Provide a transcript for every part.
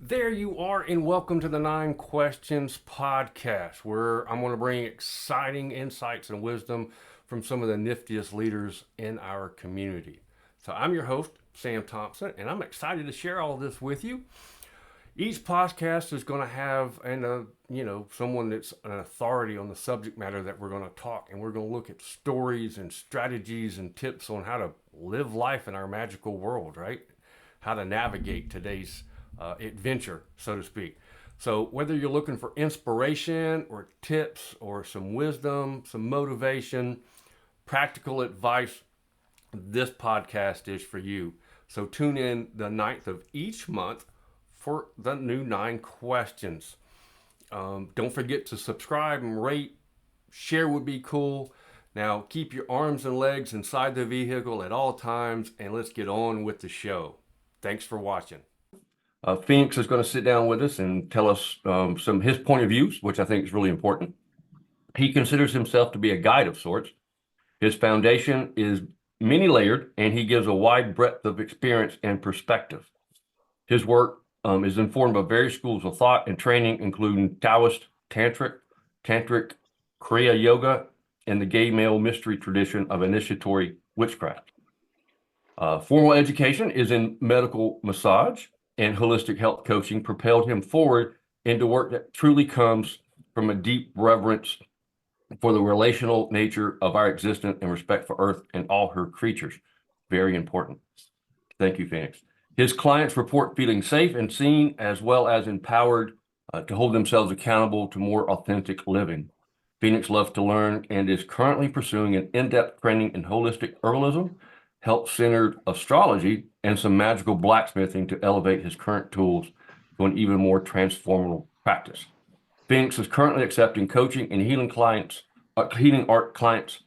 There you are, and welcome to the Nine Questions podcast, where I'm going to bring exciting insights and wisdom from some of the niftiest leaders in our community. So, I'm your host, Sam Thompson, and I'm excited to share all this with you. Each podcast is going to have someone that's an authority on the subject matter that we're going to talk, and we're going to look at stories and strategies and tips on how to live life in our magical world, right? How to navigate today's adventure, so to speak. So, whether you're looking for inspiration or tips or some wisdom, some motivation, practical advice, this podcast is for you. So, tune in the 9th of each month for the new 9 questions. Don't forget to subscribe and rate. Share would be cool. Now, keep your arms and legs inside the vehicle at all times, and let's get on with the show. Thanks for watching. Phoenix is going to sit down with us and tell us some his point of views, which I think is really important. He considers himself to be a guide of sorts. His foundation is many layered, and he gives a wide breadth of experience and perspective. His work is informed by various schools of thought and training, including Taoist, tantric, Kriya Yoga, and the gay male mystery tradition of initiatory witchcraft. Formal education is in medical massage, and holistic health coaching propelled him forward into work that truly comes from a deep reverence for the relational nature of our existence and respect for Earth and all her creatures. Very important. Thank you, Phoenix. His clients report feeling safe and seen, as well as empowered to hold themselves accountable to more authentic living. Phoenix loves to learn and is currently pursuing an in-depth training in holistic herbalism, health-centered astrology, and some magical blacksmithing to elevate his current tools to an even more transformational practice. Phoenix is currently accepting coaching and healing art clients,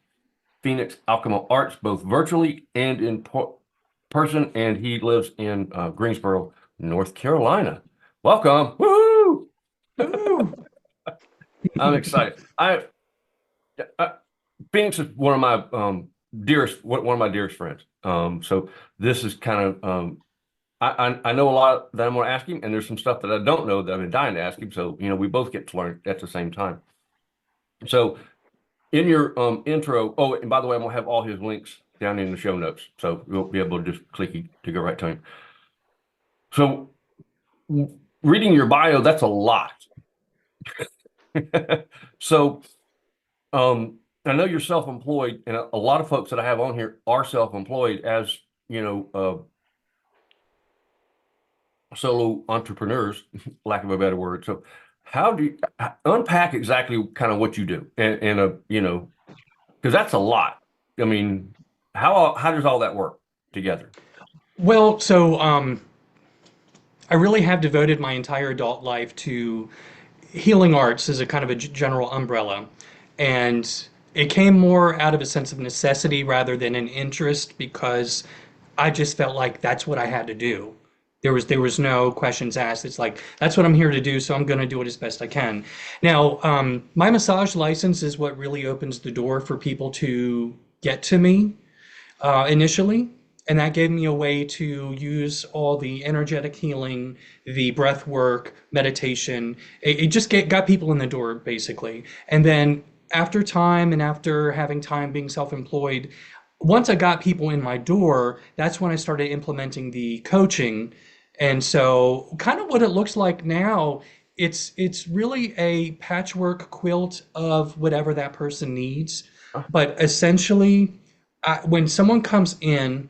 Phoenix Alchemical Arts, both virtually and in person, and he lives in Greensboro, North Carolina. Welcome. Woo! I'm excited. Phoenix is one of my dearest friends. So this is kind of I know a lot that I'm going to ask him, and there's some stuff that I don't know that I've been dying to ask him. So we both get to learn at the same time. So in your intro, oh, and by the way, I'm going to have all his links down in the show notes, so you'll be able to just click to go right to him. So reading your bio, that's a lot. So I know you're self-employed, and a lot of folks that I have on here are self-employed as, solo entrepreneurs, lack of a better word. So how do you unpack exactly kind of what you do? And because that's a lot. I mean, how does all that work together? Well, I really have devoted my entire adult life to healing arts as a kind of a general umbrella. And it came more out of a sense of necessity rather than an interest because I just felt like that's what I had to do. There was no questions asked. It's like that's what I'm here to do, so I'm going to do it as best I can. Now, my massage license is what really opens the door for people to get to me initially. And that gave me a way to use all the energetic healing, the breath work, meditation. It just got people in the door, basically. And then after time and after having time being self-employed, once I got people in my door, that's when I started implementing the coaching. And so kind of what it looks like now, it's really a patchwork quilt of whatever that person needs. But essentially, when someone comes in,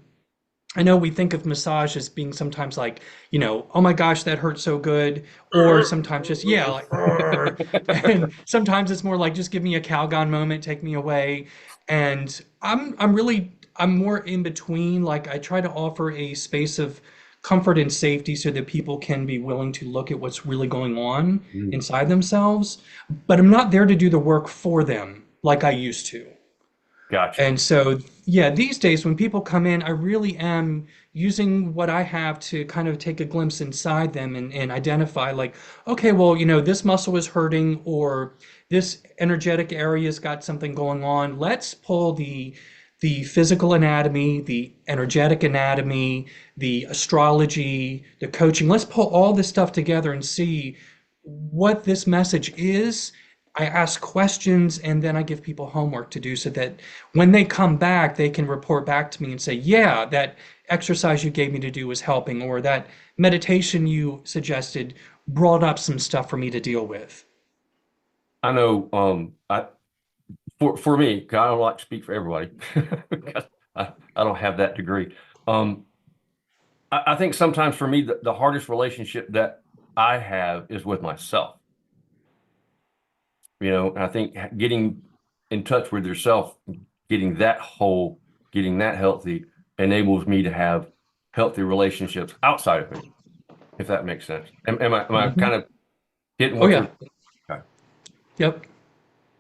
I know we think of massage as being sometimes like, oh my gosh, that hurts so good. Or sometimes just, yeah, like, and sometimes it's more like, just give me a Calgon moment, take me away. And I'm more in between. Like I try to offer a space of comfort and safety so that people can be willing to look at what's really going on Mm, inside themselves. But I'm not there to do the work for them like I used to. gotcha. And so, yeah, these days when people come in, I really am using what I have to kind of take a glimpse inside them and identify, like, okay, well, this muscle is hurting or this energetic area's got something going on. Let's pull the the physical anatomy, the energetic anatomy, the astrology, the coaching. Let's pull all this stuff together and see what this message is. I ask questions and then I give people homework to do so that when they come back, they can report back to me and say, yeah, that exercise you gave me to do was helping, or that meditation you suggested brought up some stuff for me to deal with. I know, for me, 'cause I don't like to speak for everybody, because I don't have that degree. Um, I think sometimes for me, the hardest relationship that I have is with myself. And I think getting in touch with yourself, getting that whole, getting that healthy enables me to have healthy relationships outside of me, if that makes sense. Am I Mhm. kind of hitting Oh what yeah. you're? Okay. Yep.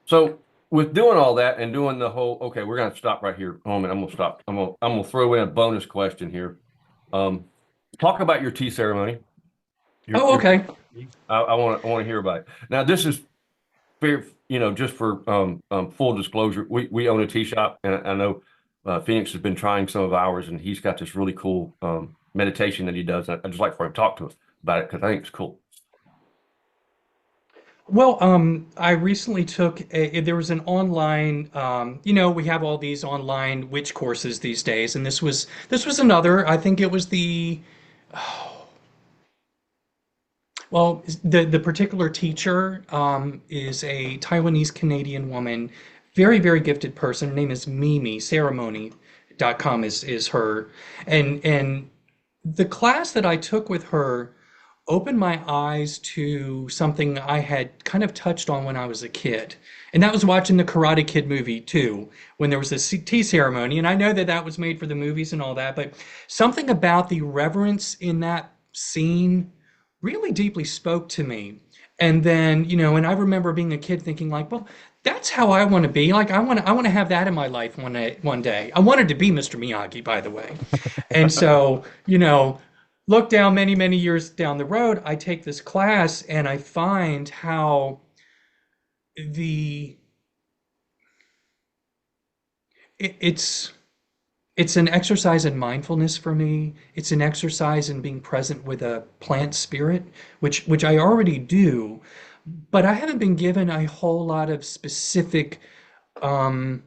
So with doing all that and doing the whole, okay, we're gonna stop right here. A moment, I'm gonna stop. I'm gonna throw in a bonus question here. Um, Talk about your tea ceremony. Oh, Your okay. I want to hear about it. Now, this is fair, just for full disclosure, we own a tea shop, and I know Phoenix has been trying some of ours, and he's got this really cool meditation that he does. I just like for him to talk to us about it because I think it's cool. Well, I recently took there was an online, we have all these online witch courses these days, and this was another. I think it was the particular teacher is a Taiwanese Canadian woman, very, very gifted person. Her name is Mimi, ceremony.com is her. And the class that I took with her opened my eyes to something I had kind of touched on when I was a kid. And that was watching the Karate Kid movie too, when there was this tea ceremony. And I know that that was made for the movies and all that, but something about the reverence in that scene really deeply spoke to me. And then, and I remember being a kid thinking like, well, that's how I want to be. Like I want to have that in my life one day. I wanted to be Mr. Miyagi, by the way. And so, look down many, many years down the road, I take this class and I find how the it's it's an exercise in mindfulness for me. It's an exercise in being present with a plant spirit, which I already do, but I haven't been given a whole lot of specific um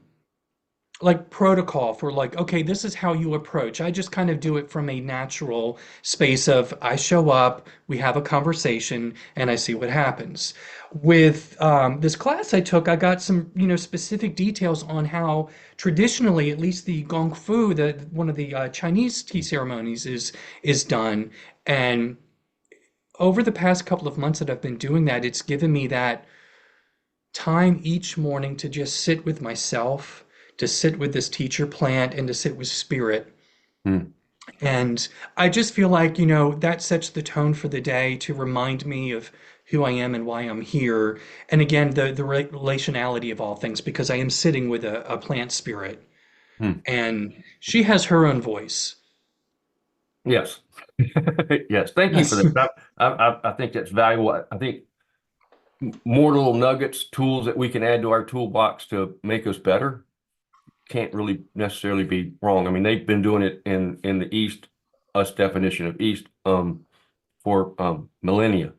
like protocol for like, okay, this is how you approach. I just kind of do it from a natural space of I show up, we have a conversation, and I see what happens. With this class I took, I got some, specific details on how traditionally, at least the Gong Fu, one of the Chinese tea ceremonies, is done. And over the past couple of months that I've been doing that, it's given me that time each morning to just sit with myself, to sit with this teacher plant, and to sit with spirit. Hmm. And I just feel like, that sets the tone for the day to remind me of who I am and why I'm here. And again, the relationality of all things, because I am sitting with a plant spirit Hmm. and she has her own voice. Yes. Yes. Thank you for Yes. that. I think that's valuable. I think more little nuggets, tools that we can add to our toolbox to make us better can't really necessarily be wrong. I mean, they've been doing it in the East, us definition of East, for millennia.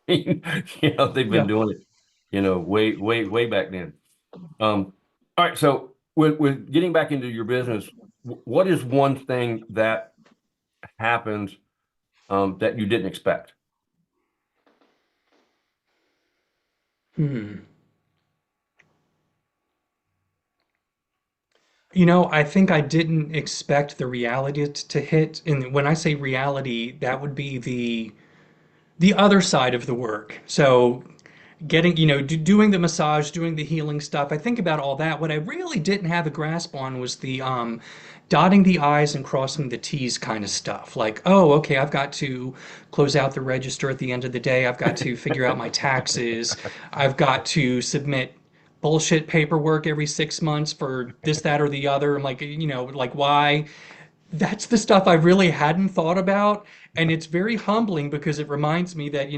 They've been Yeah. doing it, way, way, way back then. All right, so with getting back into your business, what is one thing that happens that you didn't expect? Hmm. I think I didn't expect the reality to hit. And when I say reality, that would be the other side of the work. So getting, doing the massage, doing the healing stuff. I think about all that. What I really didn't have a grasp on was the dotting the I's and crossing the T's kind of stuff. Like, oh, okay, I've got to close out the register at the end of the day. I've got to figure out my taxes. I've got to submit bullshit paperwork every 6 months for this, that, or the other. I'm like, like why? That's the stuff I really hadn't thought about. And it's very humbling because it reminds me that,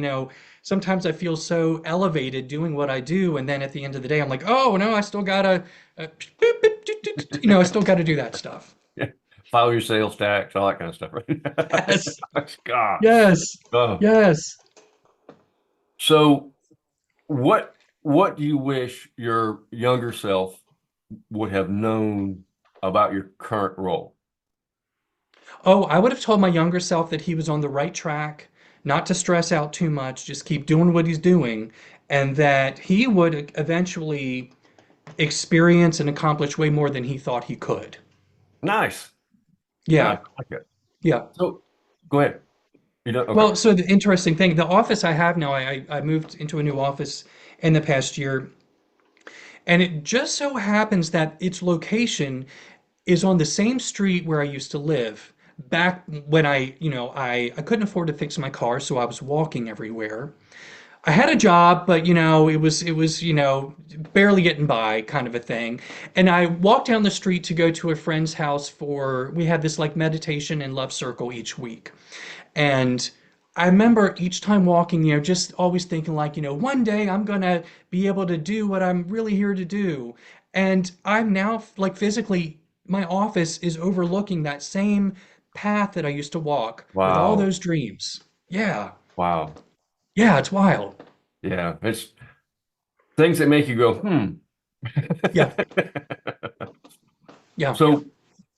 sometimes I feel so elevated doing what I do. And then at the end of the day, I'm like, oh, no, I still gotta I still got to do that stuff. Yeah. File your sales tax, all that kind of stuff, right? Yes, God. yes, Oh. yes. So what do you wish your younger self would have known about your current role? Oh, I would have told my younger self that he was on the right track, not to stress out too much, just keep doing what he's doing, and that he would eventually experience and accomplish way more than he thought he could. Nice. Nice. Yeah, I like it. yeah. So go ahead. You know, okay. Well, so the interesting thing, the office I have now, I moved into a new office in the past year, and it just so happens that its location is on the same street where I used to live. Back when I couldn't afford to fix my car, so I was walking everywhere. I had a job, but it was barely getting by kind of a thing. And I walked down the street to go to a friend's house for we had this like meditation and love circle each week. And I remember each time walking, just always thinking like, one day I'm gonna be able to do what I'm really here to do. And I'm now like physically, my office is overlooking that same path that I used to walk with all Wow. those dreams. Yeah. Wow. Yeah, it's wild. Yeah. It's things that make you go, hmm. Yeah. Yeah. So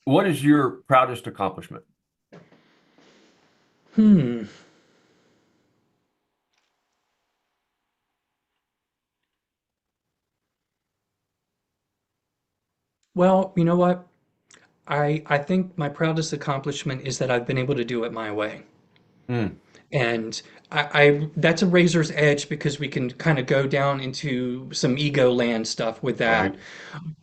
what is your proudest accomplishment? Hmm. Well, you know what? I think my proudest accomplishment is that I've been able to do it my way. Hmm. And I that's a razor's edge because we can kind of go down into some ego land stuff with Right. that.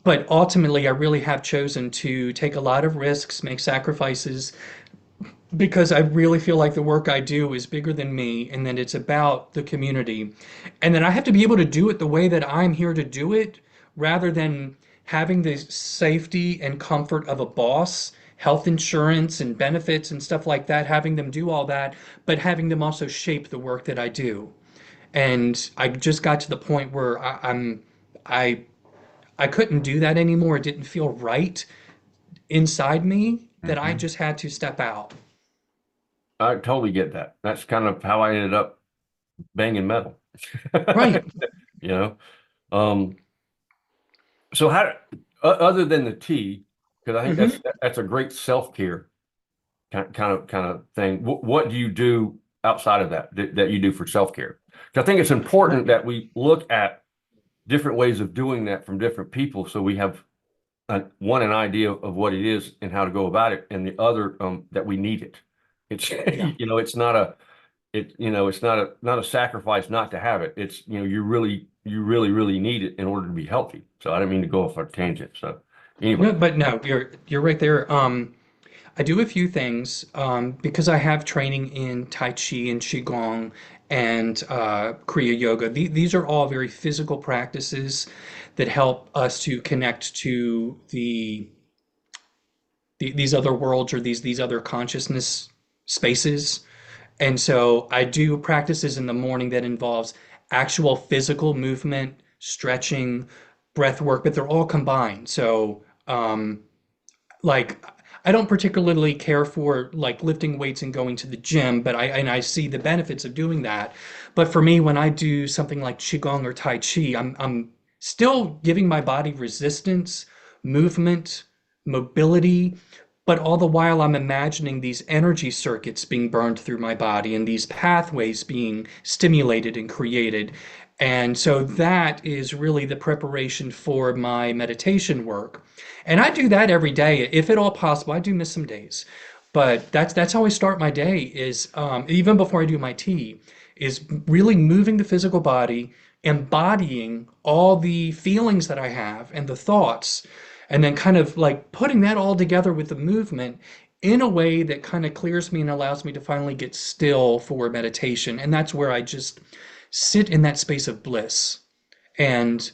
But ultimately, I really have chosen to take a lot of risks, make sacrifices, because I really feel like the work I do is bigger than me and that it's about the community. And then I have to be able to do it the way that I'm here to do it rather than having the safety and comfort of a boss, health insurance and benefits and stuff like that, having them do all that, but having them also shape the work that I do. And I just got to the point where I I couldn't do that anymore. It didn't feel right inside me that I Hmm. just had to step out. I totally get that. That's kind of how I ended up banging metal. Right. You know? Um, so how, other than the tea, because I think Hmm. that's a great self-care kind of thing. What do you do outside of that you do for self-care? Because I think it's important that we look at different ways of doing that from different people, so we have an idea of what it is and how to go about it, and the other that we need it. It's Yeah. it's not a it's not a sacrifice not to have it. It's you really need it in order to be healthy. So I didn't mean to go off on a tangent. So anyway. No, but no, you're right there. I do a few things because I have training in Tai Chi and Qigong and Kriya Yoga. These are all very physical practices that help us to connect to these other worlds or these other consciousness spaces. And so I do practices in the morning that involves actual physical movement, stretching, breath work, but they're all combined. So like I don't particularly care for like lifting weights and going to the gym, but I see the benefits of doing that. But for me, when I do something like Qigong or Tai Chi, I'm still giving my body resistance, movement, mobility, but all the while I'm imagining these energy circuits being burned through my body and these pathways being stimulated and created. And so that is really the preparation for my meditation work. And I do that every day, if at all possible. I do miss some days, but that's how I start my day. Is even before I do my tea, is really moving the physical body, embodying all the feelings that I have and the thoughts, and then kind of like putting that all together with the movement in a way that kind of clears me and allows me to finally get still for meditation. And that's where I just sit in that space of bliss. And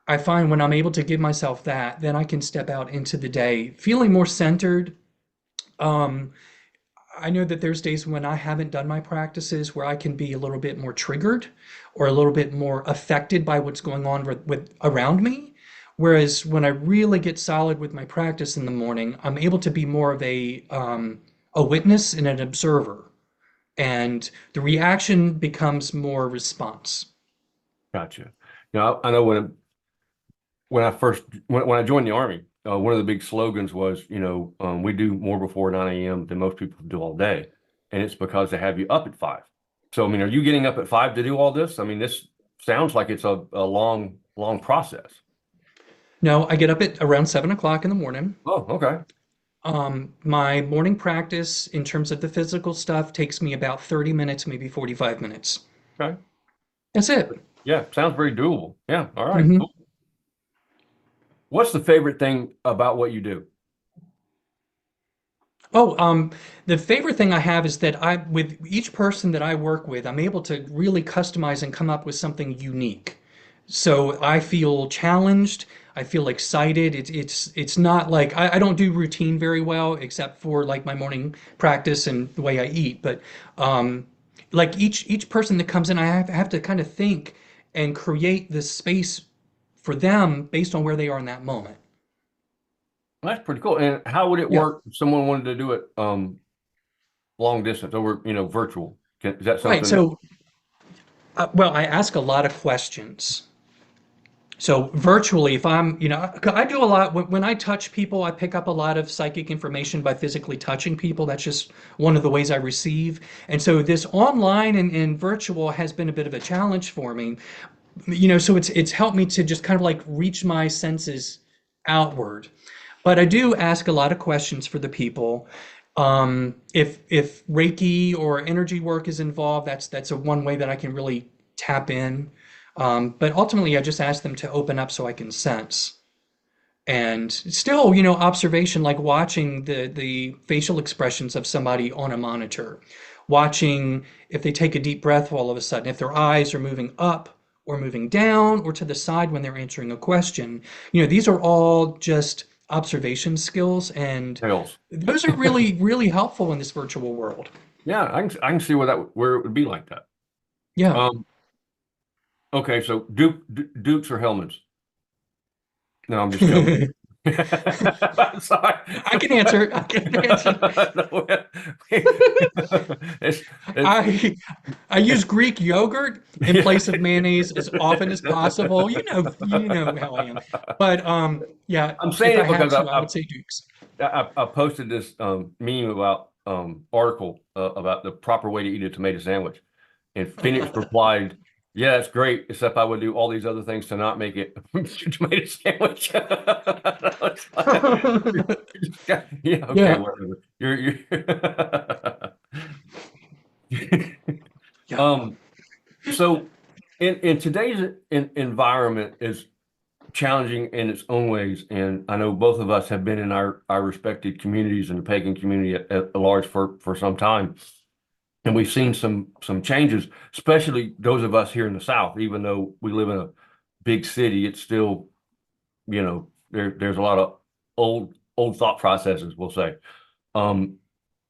I find when I'm able to give myself that, then I can step out into the day feeling more centered. Um, I know that there's days when I haven't done my practices where I can be a little bit more triggered or a little bit more affected by what's going on with around me, Whereas when I really get solid with my practice in the morning, I'm able to be more of a witness and an observer, and the reaction becomes more response. Gotcha. I know when I first when I joined the Army, one of the big slogans was, we do more before 9 a.m. than most people do all day, and it's because they have you up at 5. So, I mean, are you getting up at 5 to do all this? I mean, this sounds like it's a long, long process. No, I get up at around 7 o'clock in the morning. Oh, okay. My morning practice in terms of the physical stuff takes me about 30 minutes, maybe 45 minutes. Okay. That's it. Yeah, sounds very doable. Yeah. All right. hmm Cool. What's the favorite thing about what you do? Oh, the favorite thing I have is that with each person that I work with, I'm able to really customize and come up with something unique. So I feel challenged. I feel excited. It's not like I don't do routine very well, except for like my morning practice and the way I eat. But like each person that comes in, I have to kind of think and create this space for them based on where they are in that moment. That's pretty cool. And how would it Yeah. work if someone wanted to do it long distance over, virtual? Is that Right. something that? So, well, I ask a lot of questions. So virtually, if I do a lot when I touch people, I pick up a lot of psychic information by physically touching people. That's just one of the ways I receive. And so this online and virtual has been a bit of a challenge for me. So it's helped me to just kind of like reach my senses outward. But I do ask a lot of questions for the people. If Reiki or energy work is involved, that's a one way that I can really tap in. But ultimately, I just ask them to open up so I can sense. And still, observation, like watching the facial expressions of somebody on a monitor, watching if they take a deep breath all of a sudden, if their eyes are moving up or moving down or to the side when they're answering a question. These are all just observation skills, and Tails. those are really, really helpful in this virtual world. Yeah, I can see where it would be like that. Yeah. Um, okay, so Dukes or Hellmans? No, I'm just joking. I I'm sorry. can answer. I can answer. No, it's, it's, I I use Greek yogurt in yeah. place of mayonnaise as often as possible. You know how I am. But yeah, I'm if saying I it had because to, I would say Dukes. I posted this meme about article about the proper way to eat a tomato sandwich. And Phoenix replied, "Yeah, it's great, except I would do all these other things to not make it a tomato sandwich." It's like, yeah, okay, Yeah, whatever. You're yeah. um so in today's environment is challenging in its own ways, and I know both of us have been in our respected communities and the pagan community at large for some time. And we've seen some changes, especially those of us here in the South. Even though we live in a big city, it's still, there's a lot of old thought processes, we'll say. Um,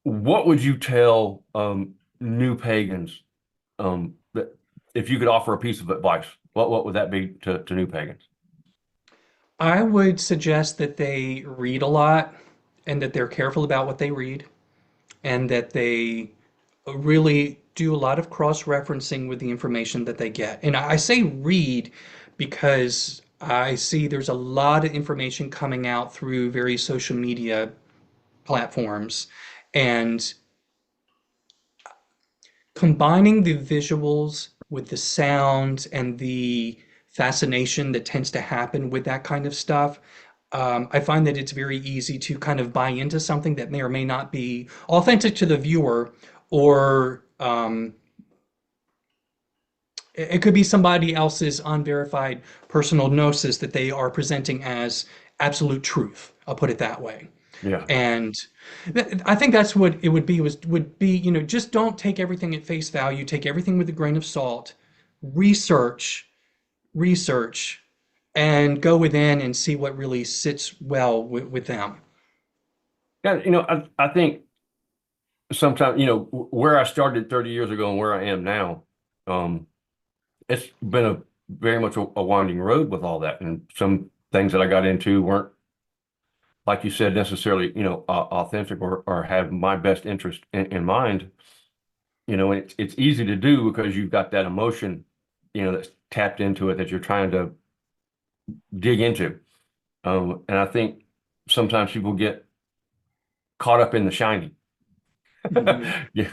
what would you tell new pagans that if you could offer a piece of advice, what would that be to new pagans? I would suggest that they read a lot and that they're careful about what they read and that they really do a lot of cross-referencing with the information that they get. And I say read because I see there's a lot of information coming out through various social media platforms, and combining the visuals with the sound and the fascination that tends to happen with that kind of stuff. I find that it's very easy to kind of buy into something that may or may not be authentic to the viewer, or it could be somebody else's unverified personal gnosis that they are presenting as absolute truth. I'll put it that way. Yeah. And I think that's what it would be, just don't take everything at face value, take everything with a grain of salt, research, research, and go within and see what really sits well with them. Yeah, I think sometimes, where I started 30 years ago and where I am now, um, it's been a very much a winding road with all that. And some things that I got into weren't, like you said, necessarily, authentic or have my best interest in mind. And it's easy to do because you've got that emotion, that's tapped into it that you're trying to dig into. And I think sometimes people get caught up in the shiny, Hmm. yeah,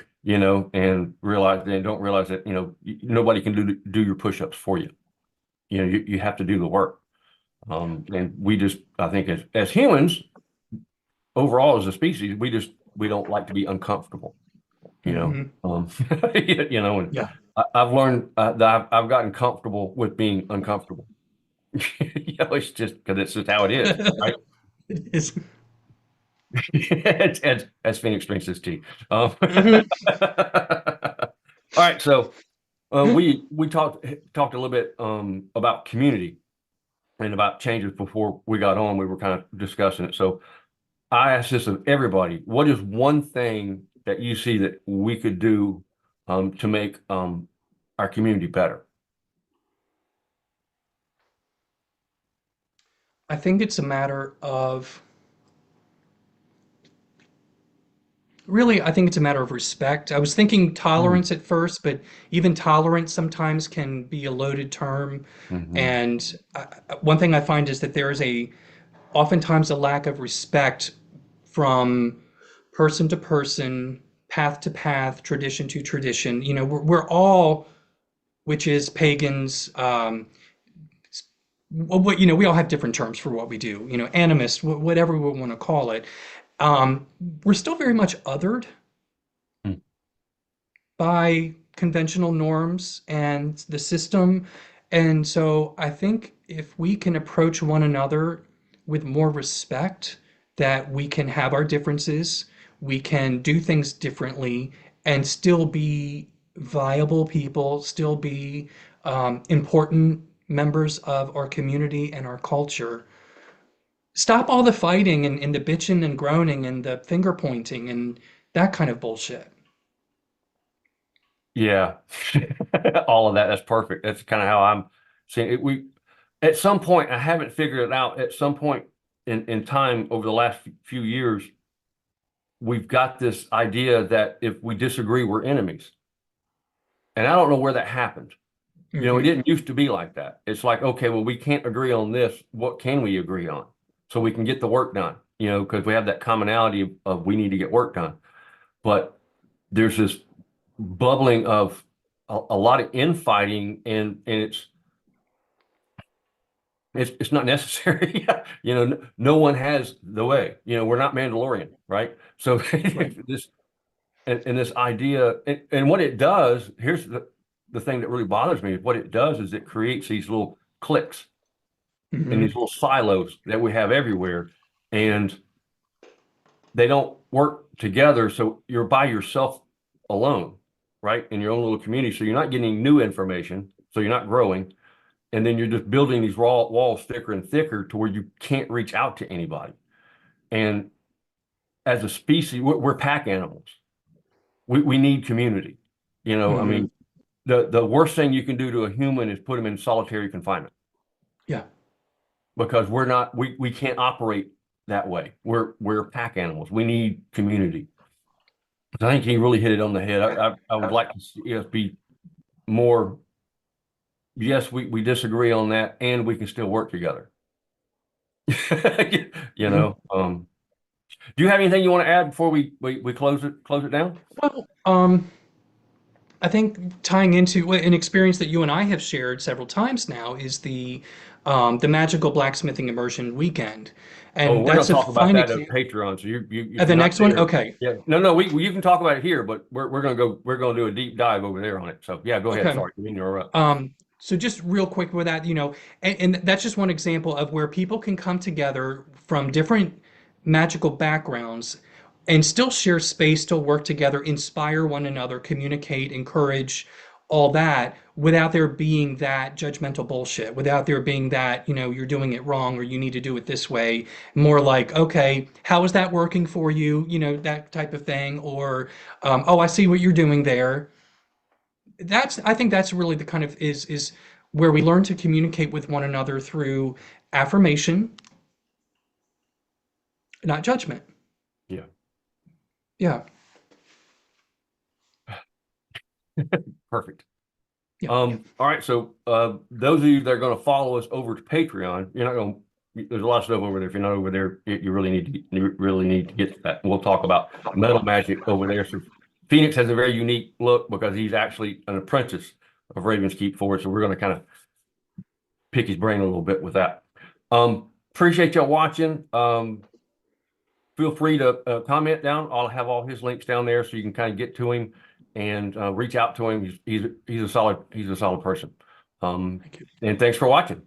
and realize they don't realize that, nobody can do your push-ups for you. You have to do the work. And I think as humans, overall as a species, we don't like to be uncomfortable, you know. Hmm. And Yeah. I've learned that I've gotten comfortable with being uncomfortable. It's just because it's just how it is, right? It is. As Phoenix drinks his tea. Mhm. All right, so we talked a little bit about community and about changes before we got on. We were kind of discussing it. So I asked this of everybody: what is one thing that you see that we could do to make our community better? I think it's a matter of really, I think it's a matter of respect. I was thinking Mm. tolerance at first, but even tolerance sometimes can be a loaded term. Hmm. And one thing I find is that there is oftentimes a lack of respect from person to person, path to path, tradition to tradition. We're all witches, pagans, we all have different terms for what we do, animist, whatever we want to call it. Um, we're still very much othered by conventional norms and the system. And so I think if we can approach one another with more respect, that we can have our differences, we can do things differently, and still be viable people, still be important members of our community and our culture. Stop all the fighting and the bitching and groaning and the finger pointing and that kind of bullshit. Yeah, all of that. That's perfect. That's kind of how I'm seeing it. At some point, I haven't figured it out. At some point in time over the last few years, we've got this idea that if we disagree, we're enemies. And I don't know where that happened. It Hmm. didn't used to be like that. It's like, okay, well, we can't agree on this. What can we agree on? So we can get the work done, because we have that commonality of we need to get work done. But there's this bubbling of a lot of infighting, and it's not necessary. No one has the way. We're not Mandalorian, right? So Right. this and this idea, and what it does, here's the thing that really bothers me. What it does is it creates these little cliques and these Hmm. little silos that we have everywhere, and they don't work together. So you're by yourself alone, right? In your own little community. So you're not getting new information. So you're not growing. And then you're just building these raw walls thicker and thicker to where you can't reach out to anybody. And as a species, we're pack animals. We need community. I Hmm. mean, the worst thing you can do to a human is put them in solitary confinement Yeah. because we can't operate that way. We're pack animals. We need community. I think he really hit it on the head. I would like to see us be more, yes, we disagree on that and we can still work together. You Mhm. know, um, do you have anything you want to add before we close it down? Well, I think tying into an experience that you and I have shared several times now is the magical blacksmithing immersion weekend, Oh, and we're going that's to a talk about fine that at example. Patreon. So if The you're not next one, there, okay, yeah, no, you can talk about it here, but we're going to do a deep dive over there on it. So yeah, go ahead. okay. Sorry, I didn't interrupt. So just real quick with that, and that's just one example of where people can come together from different magical backgrounds and still share space, still work together, inspire one another, communicate, encourage, all that without there being that judgmental bullshit, without there being that, you're doing it wrong or you need to do it this way. More like, okay, how is that working for you? That type of thing. Or, oh, I see what you're doing there. I think that's really the kind of is where we learn to communicate with one another through affirmation, not judgment. Yeah. Yeah. Perfect. Yeah. All right. So those of you that are going to follow us over to Patreon, you're not going to, there's a lot of stuff over there. If you're not over there, you really need to get to that. We'll talk about metal magic over there. So Phoenix has a very unique look because he's actually an apprentice of Ravens Keep Forward. So we're going to kind of pick his brain a little bit with that. Appreciate y'all watching. Feel free to comment down. I'll have all his links down there so you can kind of get to him and reach out to him. He's a solid person. Thank you. And thanks for watching.